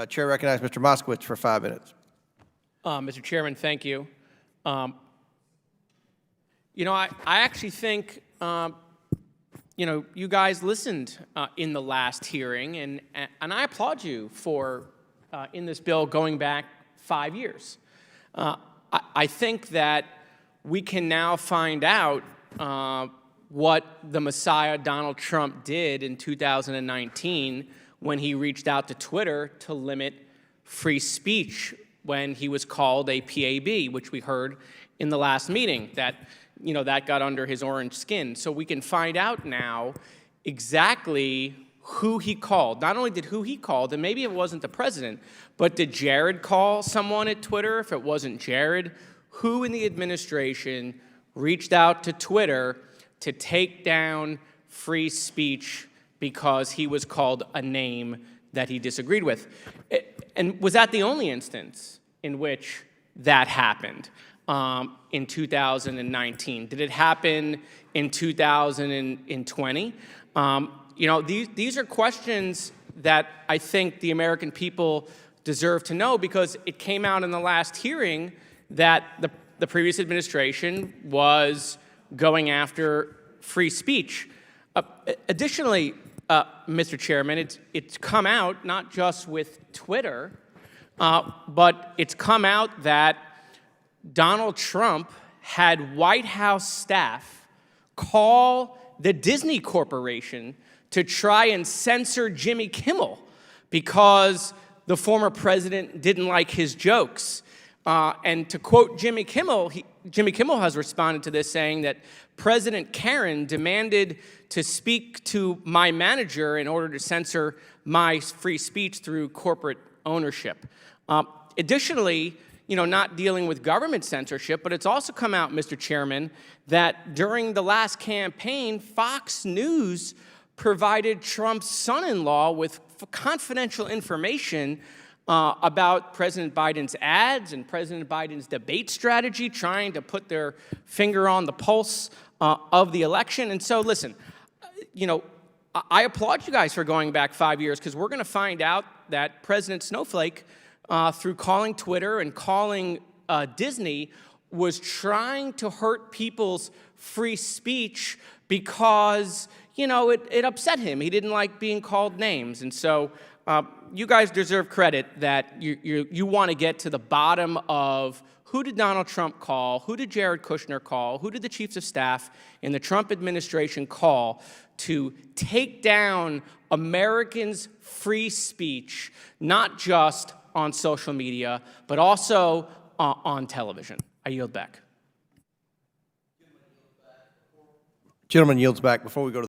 Chair recognizes Mr. Moskowitz for 5 minutes. Mr. Chairman, thank you. I actually think, you guys listened in the last hearing, and I applaud you for, in this bill, going back 5 years. I think that we can now find out what the Messiah Donald Trump did in 2019 when he reached out to Twitter to limit free speech when he was called a PAB, which we heard in the last meeting, that got under his orange skin. So we can find out now exactly who he called. Not only did who he called, and maybe it wasn't the president, but did Jared call someone at Twitter? If it wasn't Jared, who in the administration reached out to Twitter to take down free speech because he was called a name that he disagreed with? And was that the only instance in which that happened in 2019? Did it happen in 2020? These are questions that I think the American people deserve to know, because it came out in the last hearing that the previous administration was going after free speech. Additionally, Mr. Chairman, it's come out not just with Twitter, but it's come out that Donald Trump had White House staff call the Disney Corporation to try and censor Jimmy Kimmel because the former president didn't like his jokes. And to quote Jimmy Kimmel, Jimmy Kimmel has responded to this, saying that President Karen demanded to speak to my manager in order to censor my free speech through corporate ownership. Additionally, not dealing with government censorship, but it's also come out, Mr. Chairman, that during the last campaign, Fox News provided Trump's son-in-law with confidential information about President Biden's ads and President Biden's debate strategy, trying to put their finger on the pulse of the election. And so, listen, I applaud you guys for going back 5 years, because we're going to find out that President Snowflake, through calling Twitter and calling Disney, was trying to hurt people's free speech because, it upset him. He didn't like being called names. And so you guys deserve credit that you want to get to the bottom of who did Donald Trump call, who did Jared Kushner call, who did the chiefs of staff in the Trump administration call to take down Americans' free speech, not just on social media, but also on television. I yield back. Gentleman yields back. Before we go to